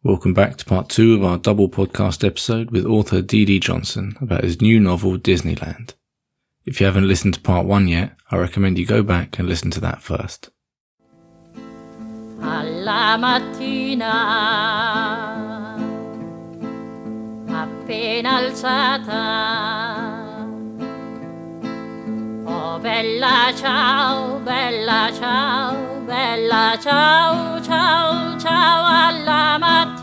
Welcome back to part 2 of our double podcast episode with author D.D. Johnston about his new novel Disnaeland. If you haven't listened to part 1 yet, I recommend you go back and listen to that first. Alla mattina, appena alzata, oh bella ciao, bella ciao, bella ciao, ciao, ciao alla mattina.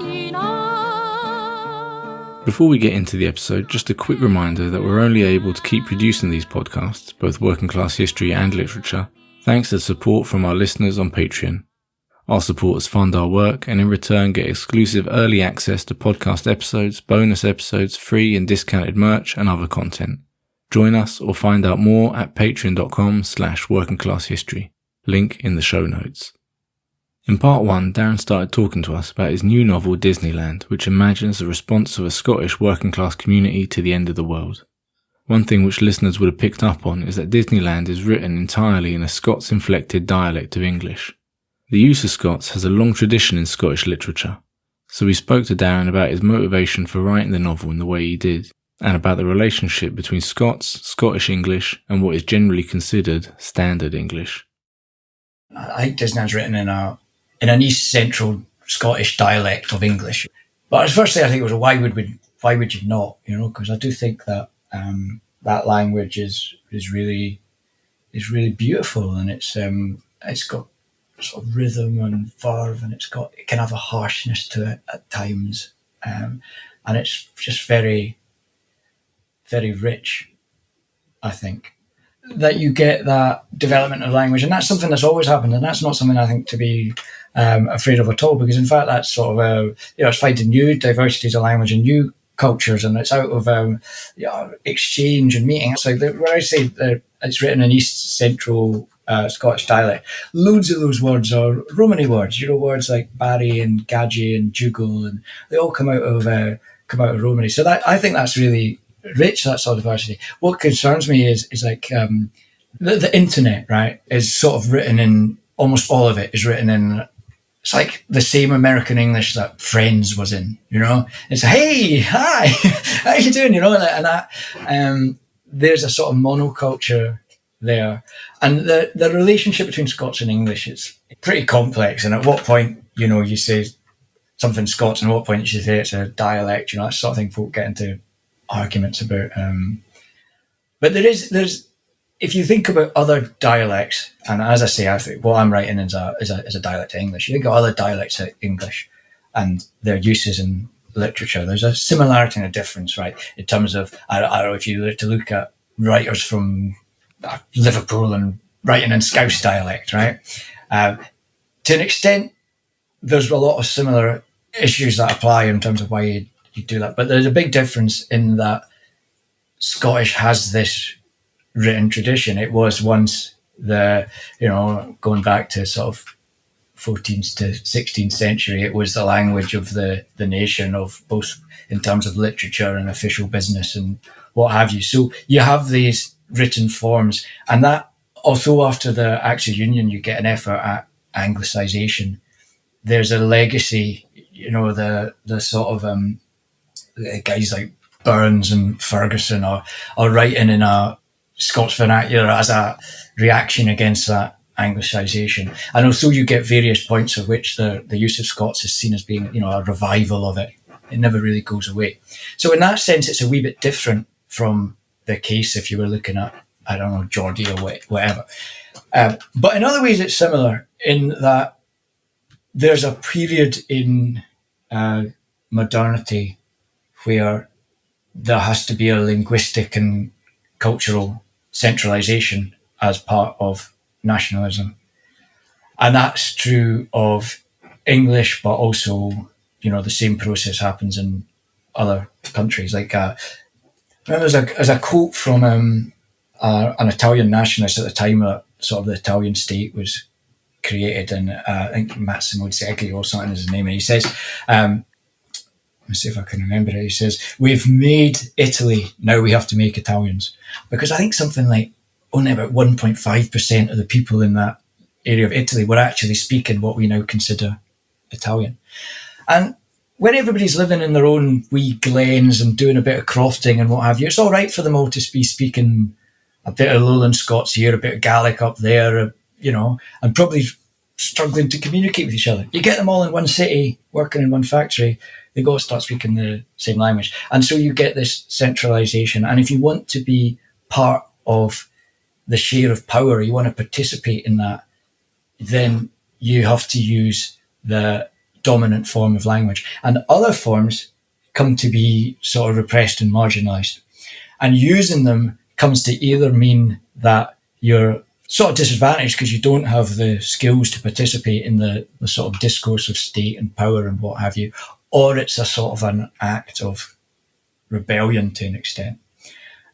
Before we get into the episode, just a quick reminder that we're only able to keep producing these podcasts, both working class history and literature, thanks to support from our listeners on Patreon. Our supporters fund our work and in return get exclusive early access to podcast episodes, bonus episodes, free and discounted merch and other content. Join us or find out more at patreon.com/workingclasshistory. Link in the show notes. In part 1, Darren started talking to us about his new novel Disnaeland, which imagines the response of a Scottish working class community to the end of the world. One thing which listeners would have picked up on is that Disnaeland is written entirely in a Scots-inflected dialect of English. The use of Scots has a long tradition in Scottish literature, so we spoke to Darren about his motivation for writing the novel in the way he did, and about the relationship between Scots, Scottish English, and what is generally considered Standard English. I think Disneyland's written in an East Central Scottish dialect of English. But firstly, I think it was why would you not? Because I do think that that language is really beautiful, and it's got sort of rhythm and verve, and it can have a harshness to it at times, and it's just very, very rich. I think that you get that development of language, and that's something that's always happened, and that's not something I think to be afraid of at all, because in fact that's sort of it's finding new diversities of language and new cultures, and it's out of exchange and meeting. So when I say that it's written in East Central Scottish dialect, loads of those words are Romany words. Words like Barry and Gadgie and Dougal, and they all come out of Romany. So that I think that's really rich, that sort of diversity. What concerns me is like the internet, right? Is sort of written in, almost all of it is written in. It's like the same American English that Friends was in, It's hey, hi, how you doing, and that. There's a sort of monoculture there, and the relationship between Scots and English is pretty complex. And at what point, you say something Scots, and at what point you say it's a dialect, that sort of thing. Folk get into arguments about. But there's. If you think about other dialects, and as I say, I think what I'm writing is a dialect of English. You think of other dialects of English and their uses in literature. There's a similarity and a difference, right? In terms of, I don't know if you were to look at writers from Liverpool and writing in Scouse dialect, right? To an extent, there's a lot of similar issues that apply in terms of why you do that. But there's a big difference in that Scottish has this written tradition. It was once going back to sort of 14th to 16th century, it was the language of the nation, of both in terms of literature and official business and what have you. So you have these written forms, and that, although after the Acts of Union you get an effort at Anglicisation, there's a legacy, the sort of guys like Burns and Ferguson are writing in a Scots vernacular as a reaction against that Anglicisation. And also you get various points at which the use of Scots is seen as being, a revival of it. It never really goes away. So in that sense, it's a wee bit different from the case if you were looking at, I don't know, Geordie or whatever. But in other ways, it's similar in that there's a period in modernity where there has to be a linguistic and cultural centralisation as part of nationalism. And that's true of English, but also, the same process happens in other countries. Like, there's a quote from an Italian nationalist at the time that sort of the Italian state was created, and I think Massimo Zegli or something is his name, and he says, let me see if I can remember it. He says, "We've made Italy, now we have to make Italians." Because I think something like only about 1.5% of the people in that area of Italy were actually speaking what we now consider Italian. And when everybody's living in their own wee glens and doing a bit of crofting and what have you, it's all right for them all to be speaking a bit of Lowland Scots here, a bit of Gaelic up there, and probably struggling to communicate with each other. You get them all in one city, working in one factory, they got to start speaking the same language. And so you get this centralisation. And if you want to be part of the share of power, you want to participate in that, then you have to use the dominant form of language. And other forms come to be sort of repressed and marginalised. And using them comes to either mean that you're sort of disadvantaged because you don't have the skills to participate in the sort of discourse of state and power and what have you, or it's a sort of an act of rebellion to an extent.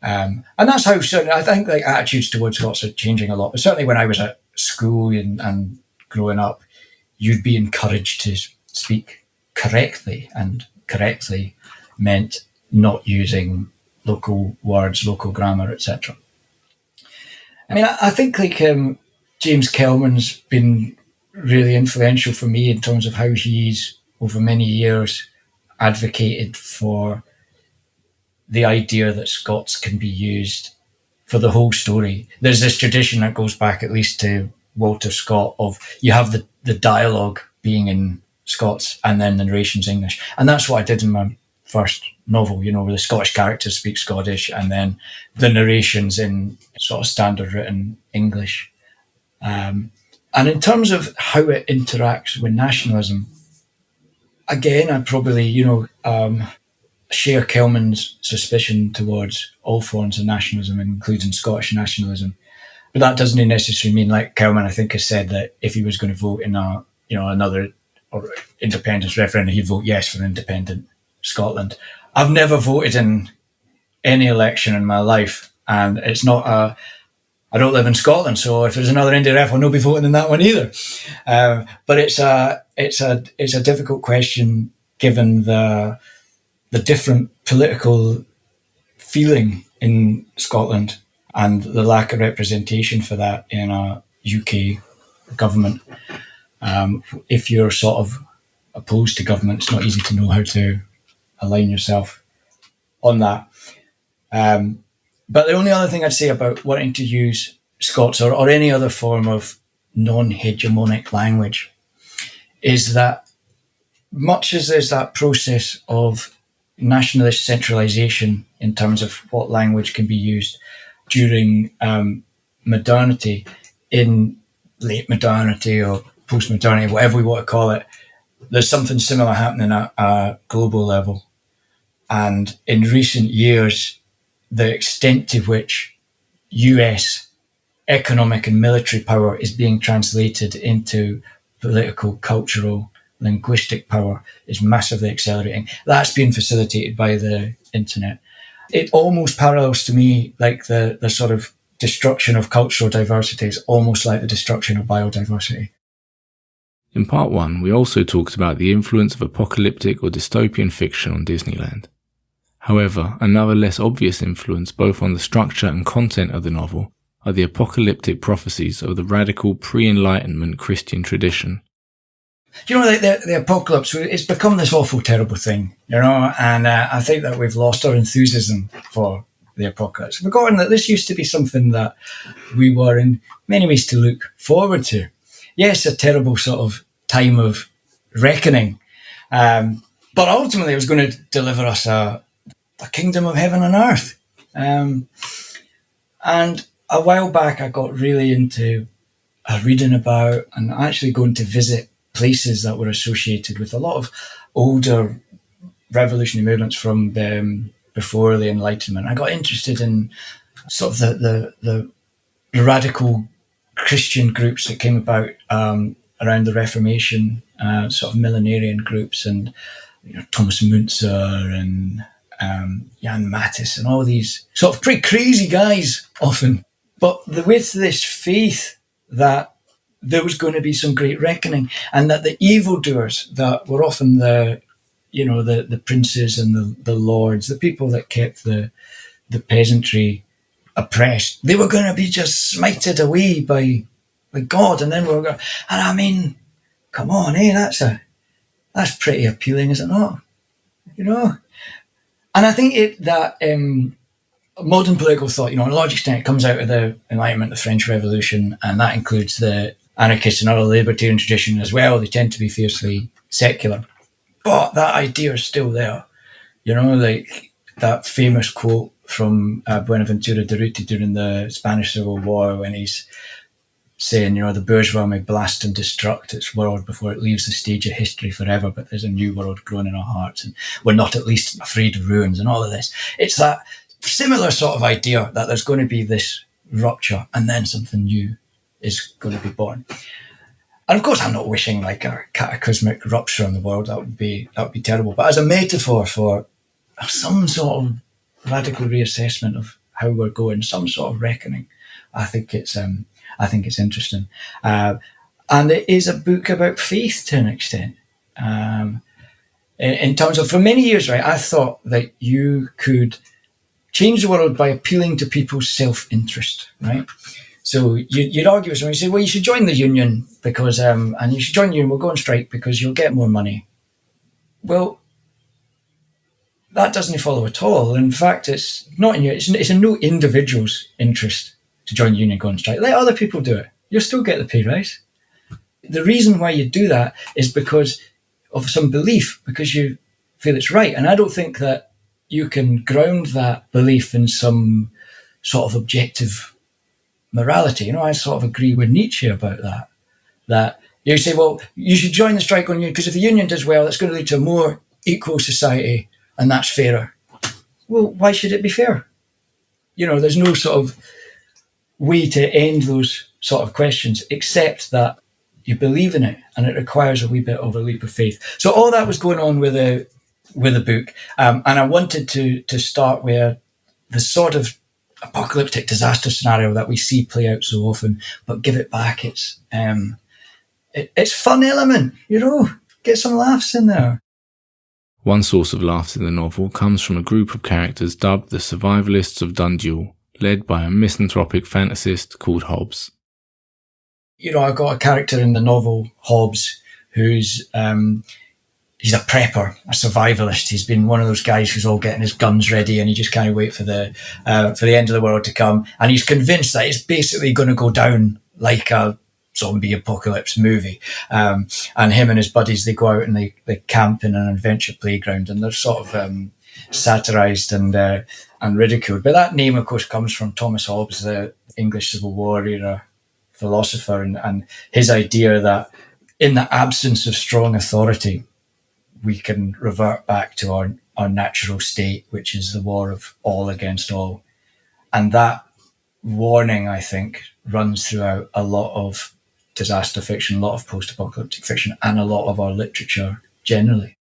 And that's how I think like attitudes towards Scots are changing a lot. But certainly when I was at school and growing up, you'd be encouraged to speak correctly, and correctly meant not using local words, local grammar, etc. I mean, I think like James Kelman's been really influential for me in terms of how he's, over many years, advocated for the idea that Scots can be used for the whole story. There's this tradition that goes back at least to Walter Scott of you have the dialogue being in Scots and then the narration's English. And that's what I did in my first novel, where the Scottish characters speak Scottish and then the narration's in sort of standard written English. And in terms of how it interacts with nationalism, again, I probably, share Kelman's suspicion towards all forms of nationalism, including Scottish nationalism. But that doesn't necessarily mean, like Kelman, I think, has said that if he was going to vote in another or independence referendum, he'd vote yes for independent Scotland. I've never voted in any election in my life, and it's not I don't live in Scotland, so if there's another Indie ref, I'll not be voting in that one either. But it's a difficult question given the different political feeling in Scotland and the lack of representation for that in a UK government. If you're sort of opposed to government, it's not easy to know how to align yourself on that. But the only other thing I'd say about wanting to use Scots or any other form of non-hegemonic language is that much as there's that process of nationalist centralisation in terms of what language can be used during modernity, in late modernity or post-modernity, whatever we want to call it, there's something similar happening at a global level. And in recent years, the extent to which US economic and military power is being translated into political, cultural, linguistic power is massively accelerating. That's being facilitated by the internet. It almost parallels to me like the sort of destruction of cultural diversity is almost like the destruction of biodiversity. In part 1, we also talked about the influence of apocalyptic or dystopian fiction on Disneyland. However, another less obvious influence both on the structure and content of the novel are the apocalyptic prophecies of the radical pre-Enlightenment Christian tradition. Like the apocalypse, it's become this awful, terrible thing, and I think that we've lost our enthusiasm for the apocalypse. We've forgotten that this used to be something that we were in many ways to look forward to. Yes, a terrible sort of time of reckoning, but ultimately it was going to deliver us a kingdom of heaven and earth. And a while back, I got really into reading about and actually going to visit places that were associated with a lot of older revolutionary movements from before the Enlightenment. I got interested in sort of the radical Christian groups that came about around the Reformation, sort of millenarian groups, and Thomas Müntzer and Jan Mattis and all these sort of pretty crazy guys often. But with this faith that there was going to be some great reckoning, and that the evildoers that were often the princes and the lords, the people that kept the peasantry oppressed, they were going to be just smited away by God, and then we were going. And I mean, come on, that's that's pretty appealing, is it not? You know? And I think that modern political thought, to a large extent, it comes out of the Enlightenment, the French Revolution, and that includes the anarchist and other libertarian tradition as well. They tend to be fiercely secular. But that idea is still there. Like that famous quote from Buenaventura Durruti during the Spanish Civil War when he's saying, the bourgeois may blast and destruct its world before it leaves the stage of history forever, but there's a new world growing in our hearts, and we're not at least afraid of ruins and all of this. It's that similar sort of idea that there's going to be this rupture and then something new is going to be born. And of course, I'm not wishing like a cataclysmic rupture in the world. That would be terrible. But as a metaphor for some sort of radical reassessment of how we're going, some sort of reckoning, I think it's interesting. And it is a book about faith to an extent. In terms of, for many years, right, I thought that you could change the world by appealing to people's self-interest, right? So you'd argue with someone, you say, well, you should join the union because, and you should join the union, we'll go on strike because you'll get more money. Well, that doesn't follow at all. In fact, it's not in it's in no individual's interest to join the union and go on strike. Let other people do it. You'll still get the pay rise. The reason why you do that is because of some belief, because you feel it's right. And I don't think that you can ground that belief in some sort of objective morality. I sort of agree with Nietzsche about that. That you say, well, you should join the strike on union because if the union does well, it's going to lead to a more equal society and that's fairer. Well, why should it be fair? There's no sort of way to end those sort of questions except that you believe in it and it requires a wee bit of a leap of faith. So all that was going on with the book. And I wanted to start where the sort of apocalyptic disaster scenario that we see play out so often, but give it back its fun element, get some laughs in there. One source of laughs in the novel comes from a group of characters dubbed the Survivalists of Dundule, led by a misanthropic fantasist called Hobbes. I got a character in the novel, Hobbes, who's he's a prepper, a survivalist. He's been one of those guys who's all getting his guns ready and he just can't wait for the end of the world to come. And he's convinced that it's basically going to go down like a zombie apocalypse movie. And him and his buddies, they go out and they camp in an adventure playground and they're sort of satirised and ridiculed. But that name, of course, comes from Thomas Hobbes, the English Civil War era philosopher, and his idea that in the absence of strong authority, we can revert back to our natural state, which is the war of all against all. And that warning, I think, runs throughout a lot of disaster fiction, a lot of post-apocalyptic fiction, and a lot of our literature generally.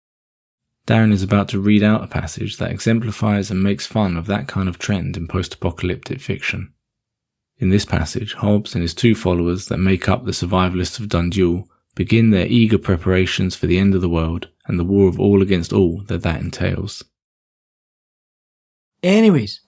Darren is about to read out a passage that exemplifies and makes fun of that kind of trend in post-apocalyptic fiction. In this passage, Hobbes and his two followers that make up the Survivalists of Dundule begin their eager preparations for the end of the world and the war of all against all that entails. Anyways,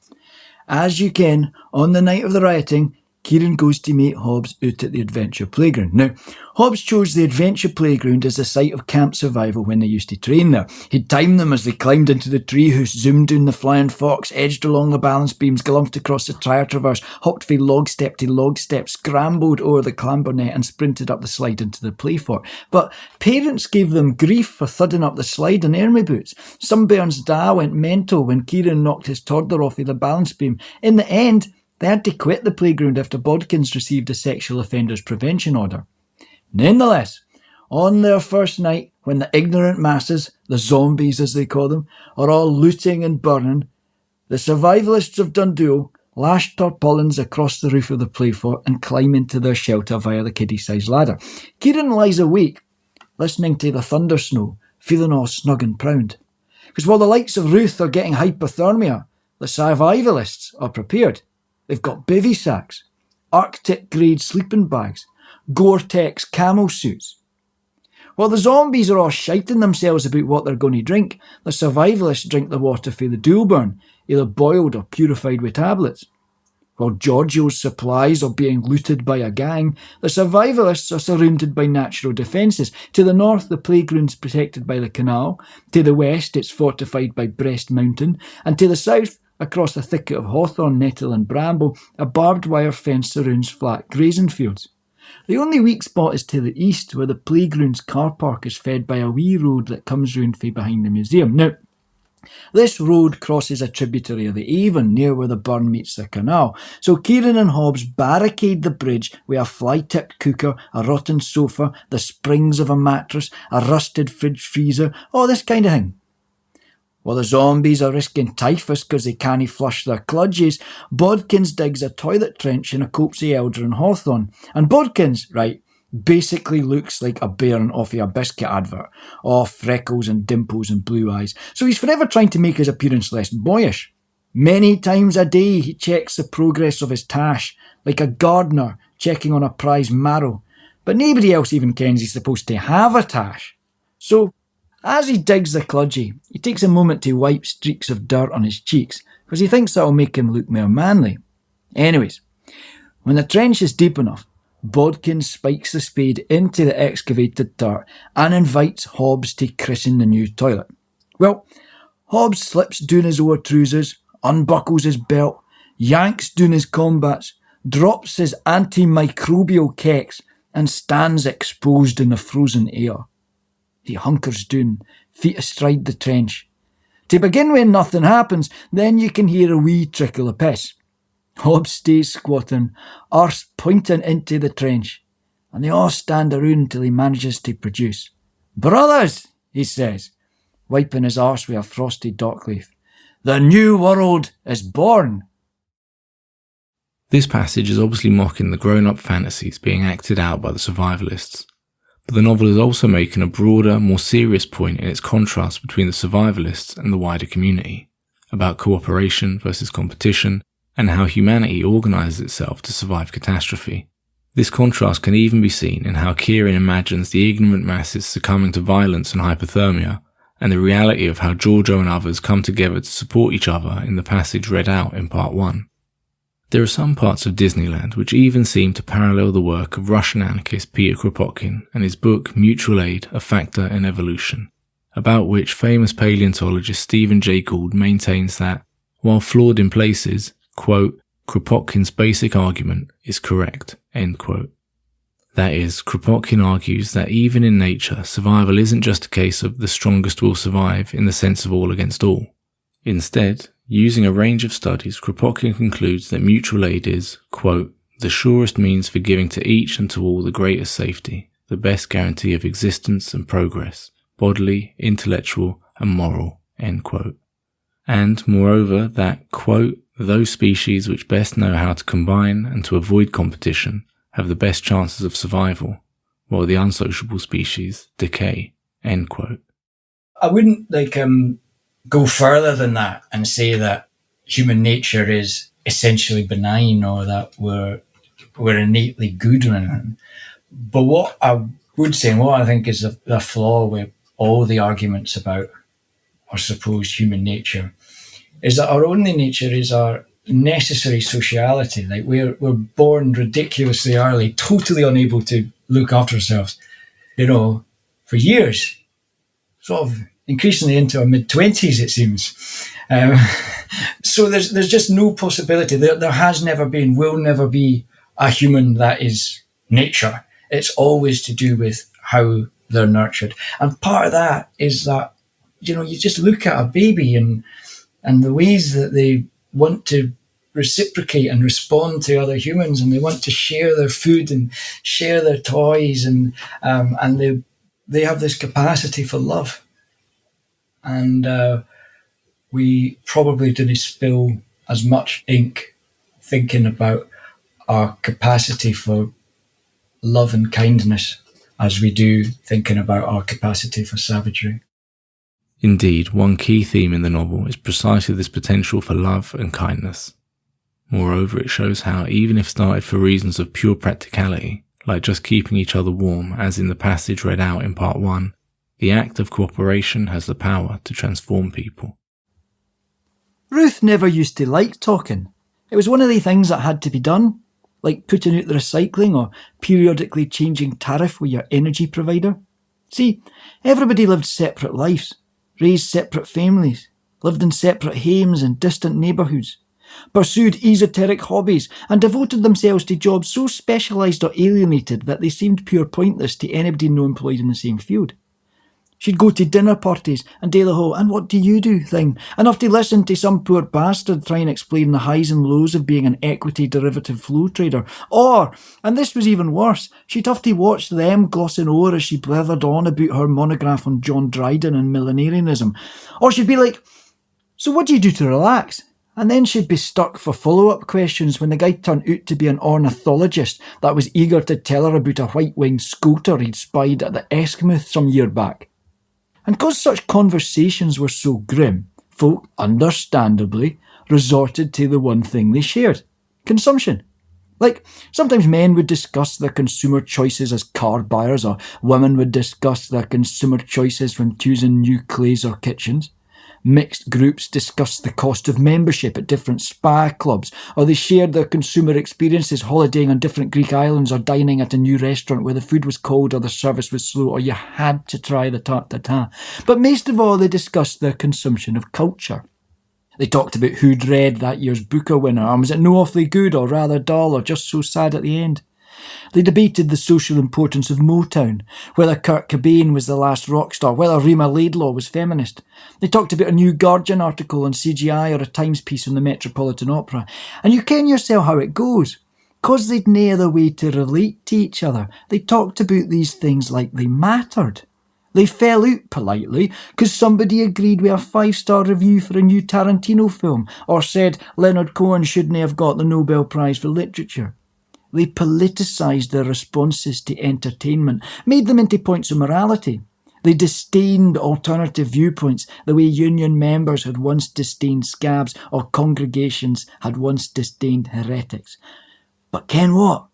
as you ken, on the night of the rioting, Kieran goes to meet Hobbes out at the adventure playground. Now, Hobbes chose the adventure playground as a site of camp survival when they used to train there. He'd timed them as they climbed into the treehouse, zoomed down the flying fox, edged along the balance beams, galloped across the tire traverse, hopped from log step to log step, scrambled over the clamber net and sprinted up the slide into the play fort. But parents gave them grief for thudding up the slide in army boots. Sunburn's da went mental when Kieran knocked his toddler off of the balance beam. In the end, they had to quit the playground after Bodkins received a sexual offenders prevention order. Nonetheless, on their first night, when the ignorant masses, the zombies as they call them, are all looting and burning, the Survivalists of Dundule lash tarpaulins across the roof of the play fort and climb into their shelter via the kiddie-sized ladder. Kieran lies awake, listening to the thunder snow, feeling all snug and proud. Because while the likes of Ruth are getting hypothermia, the Survivalists are prepared. They've got bivy sacks, Arctic-grade sleeping bags, Gore-Tex camel suits. While the zombies are all shiting themselves about what they're going to drink, the survivalists drink the water from the Duleburn, either boiled or purified with tablets. While Giorgio's supplies are being looted by a gang, the survivalists are surrounded by natural defences. To the north, the playground's protected by the canal. To the west, it's fortified by Breast Mountain. And to the south, across a thicket of hawthorn, nettle and bramble, a barbed wire fence surrounds flat grazing fields. The only weak spot is to the east, where the playground's car park is fed by a wee road that comes round from behind the museum. Now, this road crosses a tributary of the Avon, near where the burn meets the canal. So Kieran and Hobbs barricade the bridge with a fly-tipped cooker, a rotten sofa, the springs of a mattress, a rusted fridge freezer, all this kind of thing. While the zombies are risking typhus because they can't flush their kludges, Bodkins digs a toilet trench in a copse of elder and hawthorn. And Bodkins, right, basically looks like a bairn off of a biscuit advert. All freckles and dimples and blue eyes. So he's forever trying to make his appearance less boyish. Many times a day he checks the progress of his tash, like a gardener checking on a prize marrow. But nobody else even kens he's supposed to have a tash. So, as he digs the kludgy, he takes a moment to wipe streaks of dirt on his cheeks, because he thinks that'll make him look more manly. Anyways, when the trench is deep enough, Bodkin spikes the spade into the excavated dirt and invites Hobbs to christen the new toilet. Well, Hobbs slips down his old trousers, unbuckles his belt, yanks down his combats, drops his antimicrobial kecks, and stands exposed in the frozen air. He hunkers down, feet astride the trench. To begin with, nothing happens, then you can hear a wee trickle of piss. Hobbs stays squatting, arse pointing into the trench, and they all stand around till he manages to produce. "Brothers," he says, wiping his arse with a frosty dock leaf, "the new world is born." This passage is obviously mocking the grown-up fantasies being acted out by the survivalists, but the novel is also making a broader, more serious point in its contrast between the survivalists and the wider community, about cooperation versus competition, and how humanity organises itself to survive catastrophe. This contrast can even be seen in how Kieran imagines the ignorant masses succumbing to violence and hypothermia, and the reality of how Giorgio and others come together to support each other in the passage read out in Part 1. There are some parts of Disneyland which even seem to parallel the work of Russian anarchist Peter Kropotkin and his book Mutual Aid, A Factor in Evolution, about which famous paleontologist Stephen Jay Gould maintains that, while flawed in places, quote, Kropotkin's basic argument is correct, end quote. That is, Kropotkin argues that even in nature, survival isn't just a case of the strongest will survive in the sense of all against all. Instead, using a range of studies, Kropotkin concludes that mutual aid is, quote, the surest means for giving to each and to all the greatest safety, the best guarantee of existence and progress, bodily, intellectual, and moral, end quote. And, moreover, that, quote, those species which best know how to combine and to avoid competition have the best chances of survival, while the unsociable species decay, end quote. I wouldn't go further than that and say that human nature is essentially benign or that we're innately good or anything. But what I would say, and what I think is the flaw with all the arguments about our supposed human nature, is that our only nature is our necessary sociality. Like we're born ridiculously early, totally unable to look after ourselves, for years, sort of increasingly into our mid-20s, it seems. So there's just no possibility. There has never been, will never be a human that is nature. It's always to do with how they're nurtured. And part of that is that, you just look at a baby and the ways that they want to reciprocate and respond to other humans, and they want to share their food and share their toys, and they have this capacity for love. And we probably didn't spill as much ink thinking about our capacity for love and kindness as we do thinking about our capacity for savagery. Indeed, one key theme in the novel is precisely this potential for love and kindness. Moreover, it shows how, even if started for reasons of pure practicality, like just keeping each other warm, as in the passage read out in Part 1, the act of cooperation has the power to transform people. Ruth never used to like talking. It was one of the things that had to be done, like putting out the recycling or periodically changing tariff with your energy provider. See, everybody lived separate lives, raised separate families, lived in separate homes and distant neighbourhoods, pursued esoteric hobbies and devoted themselves to jobs so specialised or alienated that they seemed pure pointless to anybody not employed in the same field. She'd go to dinner parties and do the whole "and what do you do" thing, and have to listen to some poor bastard try and explain the highs and lows of being an equity derivative flow trader. Or, and this was even worse, she'd have to watch them glossing over as she blithered on about her monograph on John Dryden and millenarianism. Or she'd be like, "So what do you do to relax?" And then she'd be stuck for follow-up questions when the guy turned out to be an ornithologist that was eager to tell her about a white-winged scooter he'd spied at the Eskimouth some year back. And because such conversations were so grim, folk, understandably, resorted to the one thing they shared: consumption. Like, sometimes men would discuss their consumer choices as car buyers, or women would discuss their consumer choices when choosing new clays or kitchens. Mixed groups discussed the cost of membership at different spa clubs, or they shared their consumer experiences holidaying on different Greek islands or dining at a new restaurant where the food was cold or the service was slow or you had to try the tarte tatin. But most of all, they discussed their consumption of culture. They talked about who'd read that year's Booker winner, and was it no awfully good or rather dull or just so sad at the end? They debated the social importance of Motown, whether Kurt Cobain was the last rock star, whether Rima Laidlaw was feminist. They talked about a new Guardian article on CGI or a Times piece on the Metropolitan Opera. And you ken yourself how it goes. 'Cause they'd nae other way to relate to each other, they talked about these things like they mattered. They fell out politely because somebody agreed with a 5-star review for a new Tarantino film, or said Leonard Cohen shouldn't have got the Nobel Prize for Literature. They politicised their responses to entertainment, made them into points of morality. They disdained alternative viewpoints the way union members had once disdained scabs or congregations had once disdained heretics. But ken what?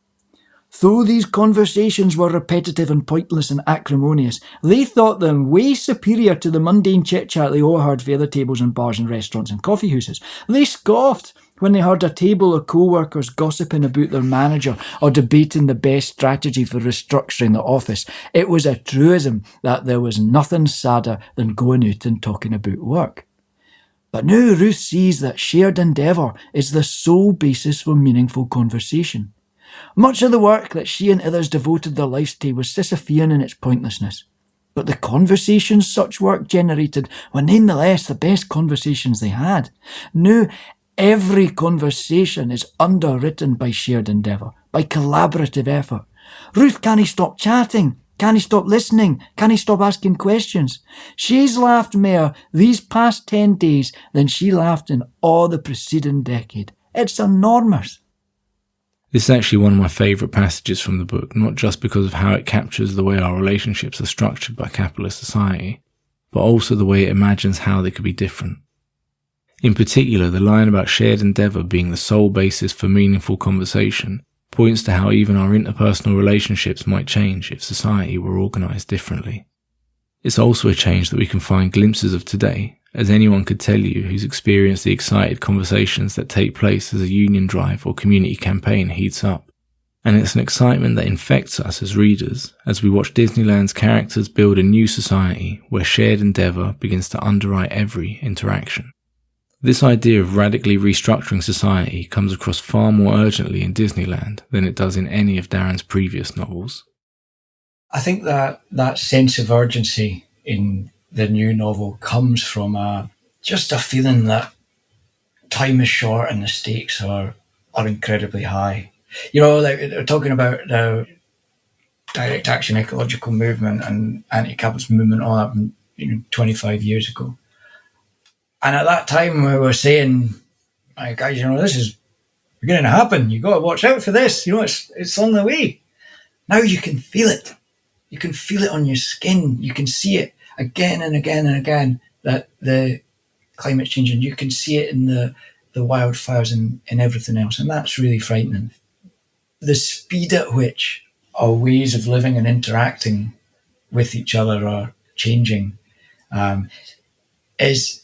Though these conversations were repetitive and pointless and acrimonious, they thought them way superior to the mundane chit-chat they overheard via the tables in bars and restaurants and coffee houses. They scoffed when they heard a table of co-workers gossiping about their manager or debating the best strategy for restructuring the office. It was a truism that there was nothing sadder than going out and talking about work. But now Ruth sees that shared endeavour is the sole basis for meaningful conversation. Much of the work that she and others devoted their lives to was Sisyphean in its pointlessness. But the conversations such work generated were nonetheless the best conversations they had. Now, every conversation is underwritten by shared endeavour, by collaborative effort. Ruth can't stop chatting, can't stop listening, can't stop asking questions. She's laughed more these past 10 days than she laughed in all the preceding decade. It's enormous. This is actually one of my favourite passages from the book, not just because of how it captures the way our relationships are structured by capitalist society, but also the way it imagines how they could be different. In particular, the line about shared endeavour being the sole basis for meaningful conversation points to how even our interpersonal relationships might change if society were organised differently. It's also a change that we can find glimpses of today, as anyone could tell you who's experienced the excited conversations that take place as a union drive or community campaign heats up. And it's an excitement that infects us as readers as we watch Disneyland's characters build a new society where shared endeavour begins to underwrite every interaction. This idea of radically restructuring society comes across far more urgently in Disneyland than it does in any of Darren's previous novels. I think that sense of urgency in the new novel comes from just a feeling that time is short and the stakes are incredibly high. You know, like they're talking about the direct action ecological movement and anti-capitalist movement, all that, 25 years ago. And at that time we were saying, like, guys, this is beginning to happen. You got to watch out for this. It's on the way. Now you can feel it. You can feel it on your skin. You can see it again and again and again, that the climate change, and you can see it in the wildfires and everything else. And that's really frightening. The speed at which our ways of living and interacting with each other are changing is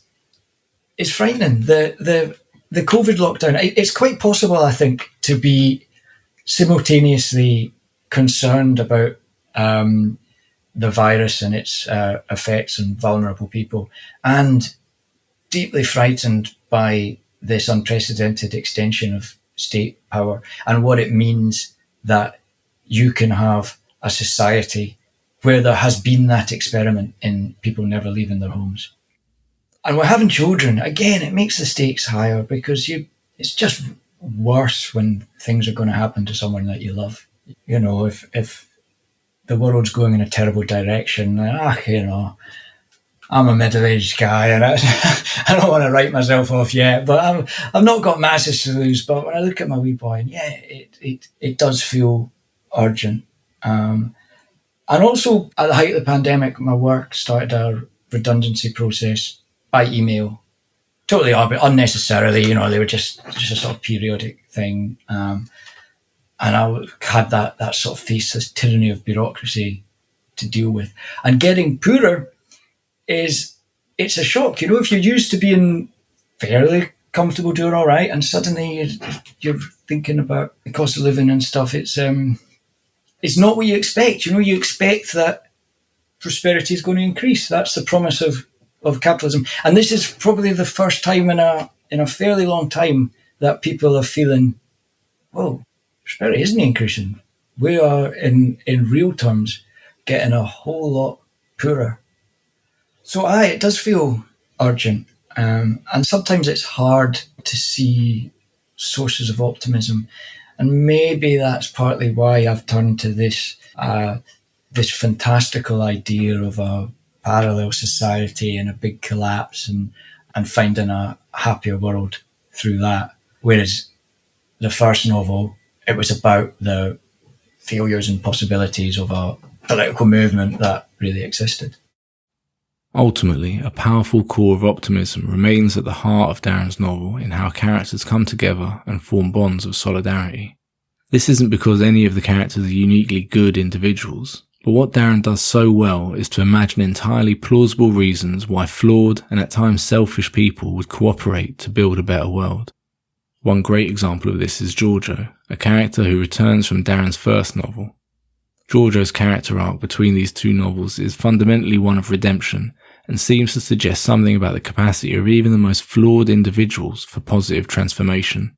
frightening. The the COVID lockdown, it's quite possible, I think, to be simultaneously concerned about the virus and its effects on vulnerable people, and deeply frightened by this unprecedented extension of state power and what it means that you can have a society where there has been that experiment in people never leaving their homes. And we're having children. Again, it makes the stakes higher because it's just worse when things are going to happen to someone that you love. You know, if the world's going in a terrible direction, you know, I'm a middle-aged guy and I don't want to write myself off yet, but I've not got masses to lose. But when I look at my wee boy, and yeah, it does feel urgent. And also at the height of the pandemic, my work started a redundancy process by email, totally unnecessarily. You know, they were just a sort of periodic thing. And I had that sort of face this tyranny of bureaucracy to deal with. And getting poorer it's a shock. You know, if you're used to being fairly comfortable, doing all right, and suddenly you're thinking about the cost of living and stuff, it's not what you expect. You know, you expect that prosperity is going to increase. That's the promise of capitalism. And this is probably the first time in a fairly long time that people are feeling, whoa, prosperity isn't increasing. We are in real terms getting a whole lot poorer. So it does feel urgent. And sometimes it's hard to see sources of optimism. And maybe that's partly why I've turned to this fantastical idea of a parallel society and a big collapse and finding a happier world through that. Whereas the first novel, it was about the failures and possibilities of a political movement that really existed. Ultimately, a powerful core of optimism remains at the heart of Darren's novel in how characters come together and form bonds of solidarity. This isn't because any of the characters are uniquely good individuals, but what Darren does so well is to imagine entirely plausible reasons why flawed and at times selfish people would cooperate to build a better world. One great example of this is Giorgio, a character who returns from Darren's first novel. Giorgio's character arc between these two novels is fundamentally one of redemption and seems to suggest something about the capacity of even the most flawed individuals for positive transformation.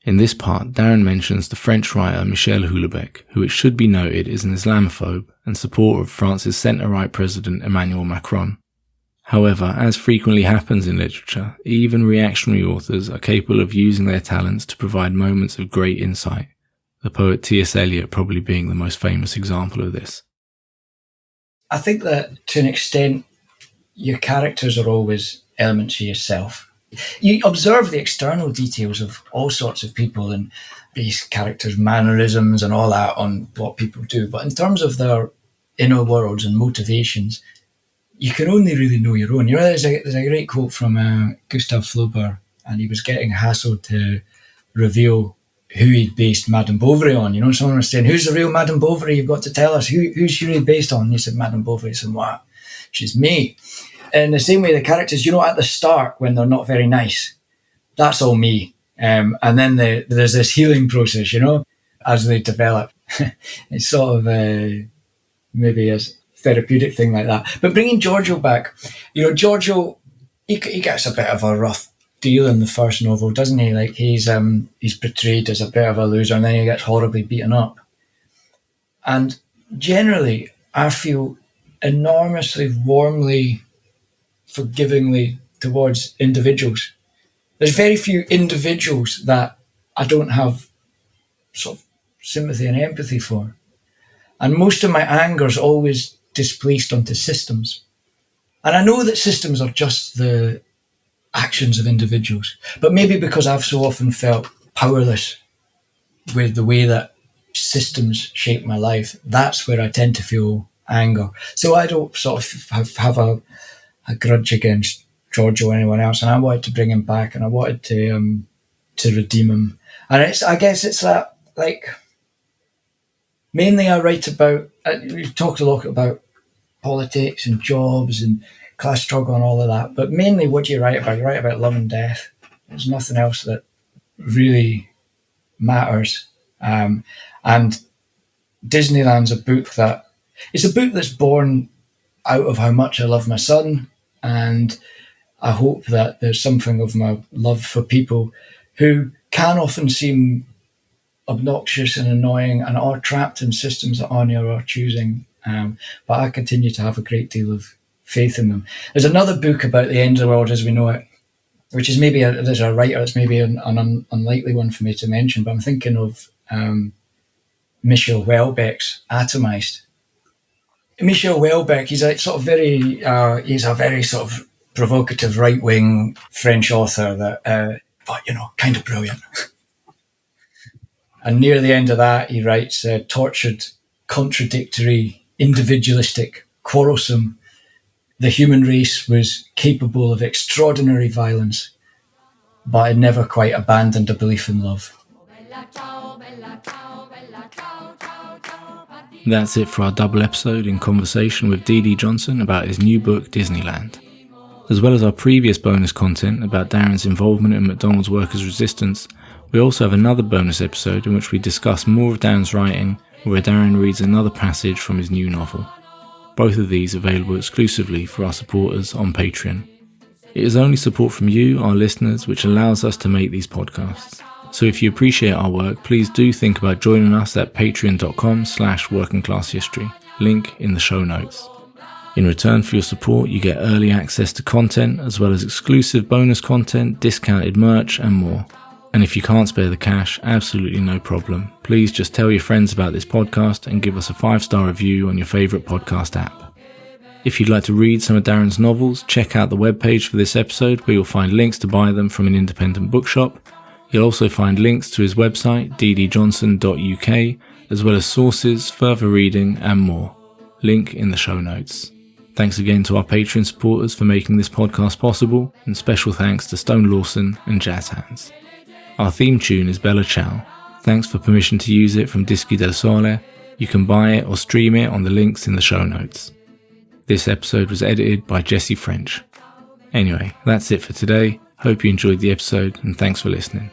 In this part, Darren mentions the French writer Michel Houellebecq, who it should be noted is an Islamophobe and supporter of France's centre-right president Emmanuel Macron. However, as frequently happens in literature, even reactionary authors are capable of using their talents to provide moments of great insight, the poet T.S. Eliot probably being the most famous example of this. I think that to an extent, your characters are always elements of yourself. You observe the external details of all sorts of people and base characters' mannerisms and all that on what people do. But in terms of their inner worlds and motivations, you can only really know your own. You know, there's a great quote from Gustave Flaubert, and he was getting hassled to reveal who he'd based Madame Bovary on. You know, someone was saying, who's the real Madame Bovary? You've got to tell us. Who's she really based on? And he said, Madame Bovary. He said, what? She's me. In the same way, the characters, you know, at the start, when they're not very nice, that's all me. And then there's this healing process, you know, as they develop. It's sort of maybe a therapeutic thing like that. But bringing Giorgio back, you know, Giorgio, he gets a bit of a rough deal in the first novel, doesn't he? Like he's portrayed as a bit of a loser, and then he gets horribly beaten up. And generally, I feel enormously warmly, forgivingly towards individuals. There's very few individuals that I don't have sort of sympathy and empathy for. And most of my anger is always displaced onto systems. And I know that systems are just the actions of individuals, but maybe because I've so often felt powerless with the way that systems shape my life, that's where I tend to feel anger. So I don't sort of have a grudge against Giorgio or anyone else, and I wanted to bring him back, and I wanted to redeem him. And I guess it's that, like, mainly I write about, we've talked a lot about politics and jobs and class struggle and all of that, but mainly what do you write about? You write about love and death. There's nothing else that really matters. And Disneyland's a book that's born out of how much I love my son, and I hope that there's something of my love for people who can often seem obnoxious and annoying and are trapped in systems that aren't our choosing. But I continue to have a great deal of faith in them. There's another book about the end of the world as we know it, which is maybe, there's a writer, it's maybe an unlikely one for me to mention, but I'm thinking of Michel Houellebecq's Atomized. Michel Houellebecq, he's a very sort of provocative right-wing French author that, but, kind of brilliant. And near the end of that, he writes, tortured, contradictory, individualistic, quarrelsome. The human race was capable of extraordinary violence, but had never quite abandoned a belief in love. That's it for our double episode in conversation with D.D. Johnston about his new book, Disneyland. As well as our previous bonus content about Darren's involvement in McDonald's workers' resistance, we also have another bonus episode in which we discuss more of Darren's writing, where Darren reads another passage from his new novel. Both of these available exclusively for our supporters on Patreon. It is only support from you, our listeners, which allows us to make these podcasts. So if you appreciate our work, please do think about joining us at patreon.com/workingclasshistory, link in the show notes. In return for your support, you get early access to content, as well as exclusive bonus content, discounted merch, and more. And if you can't spare the cash, absolutely no problem. Please just tell your friends about this podcast and give us a 5-star review on your favourite podcast app. If you'd like to read some of Darren's novels, check out the webpage for this episode where you'll find links to buy them from an independent bookshop. You'll also find links to his website, ddjohnson.uk, as well as sources, further reading, and more. Link in the show notes. Thanks again to our Patreon supporters for making this podcast possible, and special thanks to Stone Lawson and Jazz Hands. Our theme tune is Bella Ciao. Thanks for permission to use it from Dischi del Sole. You can buy it or stream it on the links in the show notes. This episode was edited by Jesse French. Anyway, that's it for today. Hope you enjoyed the episode, and thanks for listening.